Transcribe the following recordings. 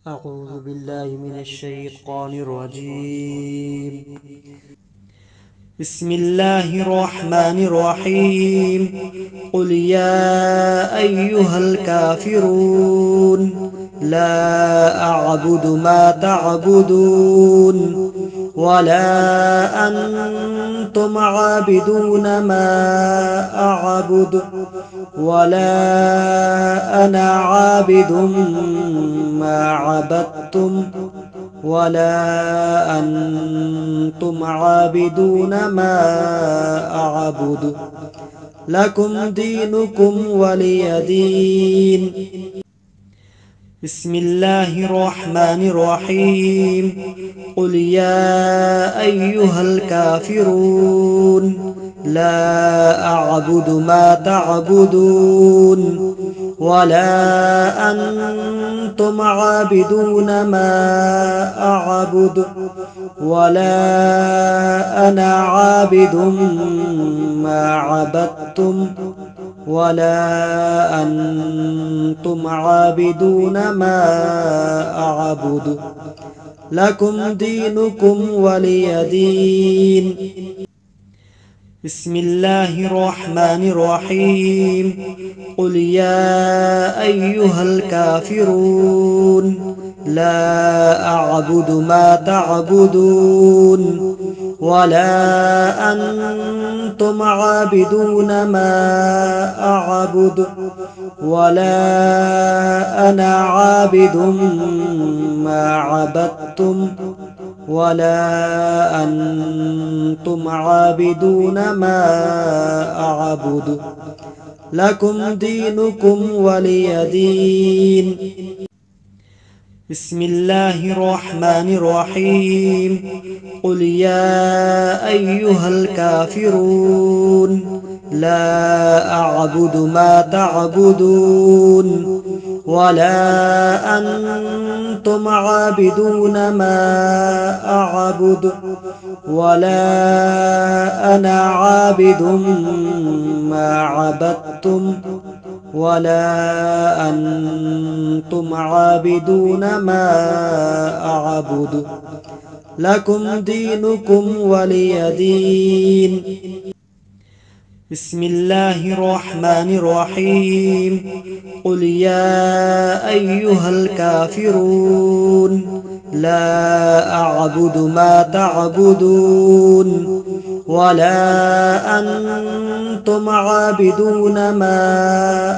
أعوذ بالله من الشيطان الرجيم. بسم الله الرحمن الرحيم. قل يا أيها الكافرون لا أعبد ما تعبدون ولا أنتم عابدون ما أعبد ولا أنا عابد ما عبدتم ولا أنتم عابدون ما أعبد لكم دينكم ولي دين. بسم الله الرحمن الرحيم. قل يا أيها الكافرون لا أعبد ما تعبدون ولا أنتم عابدون ما أعبد ولا أنا عابد ما عبدتم ولا أنتم عابدون ما أعبد لكم دينكم ولي دين. بسم الله الرحمن الرحيم. قل يا أيها الكافرون لا أعبد ما تعبدون ولا أنتم عابدون ما أعبد ولا أنا عابد ما عبدتم ولا أنتم عابدون ما أعبد لكم دينكم ولي دين. بسم الله الرحمن الرحيم. قل يا أيها الكافرون لا أعبد ما تعبدون ولا أنتم عابدون ما أعبد ولا أنا عابد ما عبدتم ولا أنتم عابدون ما أعبد لكم دينكم ولي دين. بسم الله الرحمن الرحيم. قل يا أيها الكافرون لا أعبد ما تعبدون ولا أنتم عابدون ما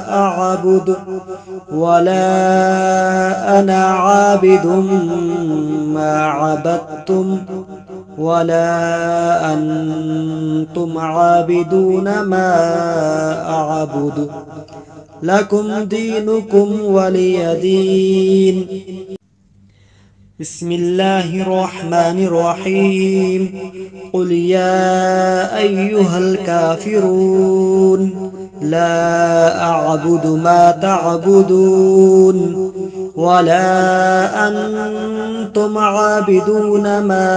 أعبد ولا أنا عابد ما عبدتم ولا أنتم عابدون ما أعبد لكم دينكم ولي دين. بسم الله الرحمن الرحيم. قل يا أيها الكافرون لا أعبد ما تعبدون ولا أنتم عابدون ما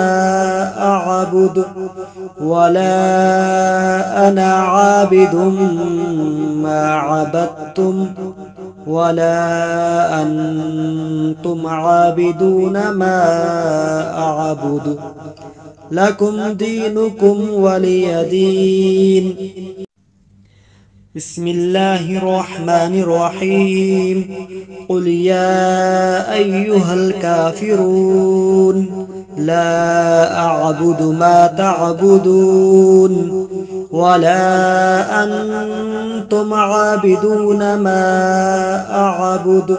أعبد ولا أنا عابد ما عبدتم ولا أنتم عابدون ما أعبد لكم دينكم ولي دين. بسم الله الرحمن الرحيم. قل يا أيها الكافرون لا أعبد ما تعبدون ولا أنتم عابدون ما أعبد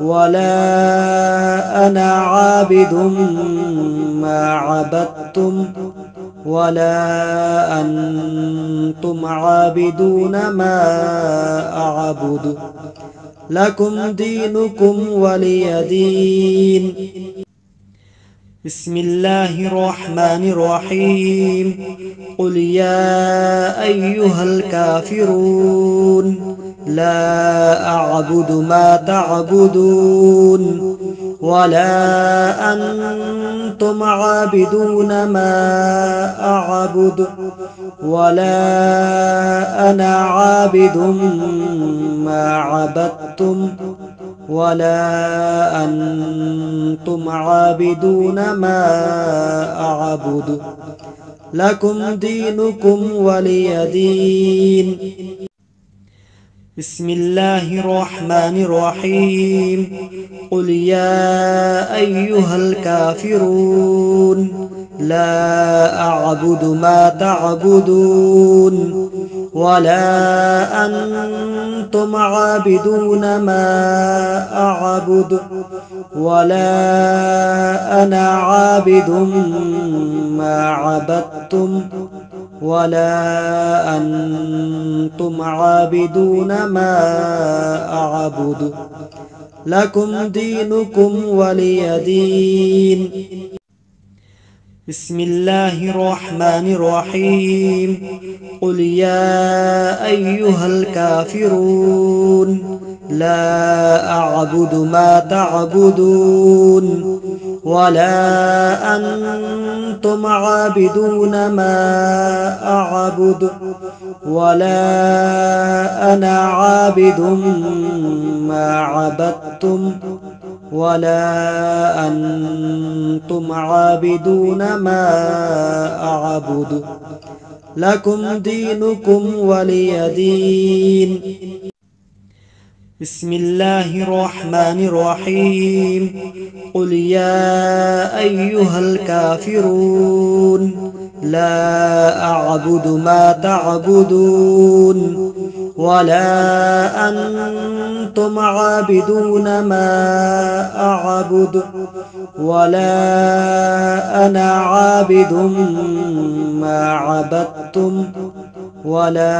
ولا أنا عابد ما عبدتم ولا أنتم عابدون ما أعبد لكم دينكم ولي دين. بسم الله الرحمن الرحيم. قل يا أيها الكافرون لا أعبد ما تعبدون ولا أنتم عابدون ما أعبد ولا أنا عابد ما عبدتم ولا أنتم عابدون ما أعبد لكم دينكم ولي دين. بسم الله الرحمن الرحيم. قل يا أيها الكافرون لا أعبد ما تعبدون ولا أنتم عابدون ما أعبد ولا أنا عابد ما عبدتم ولا أنتم عابدون ما أعبد لكم دينكم ولي دين. بسم الله الرحمن الرحيم. قل يا أيها الكافرون لا أعبد ما تعبدون ولا أنتم عابدون ما أعبد ولا أنا عابد ما عبدتم ولا أنتم عابدون ما أعبد لكم دينكم ولي دين. بسم الله الرحمن الرحيم. قل يا أيها الكافرون لا أعبد ما تعبدون ولا أنتم عابدون ما أعبد ولا أنا عابد ما عبدتم ولا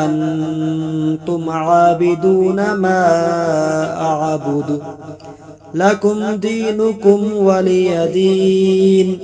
أنتم عابدون ما أعبد لكم دينكم ولي دين.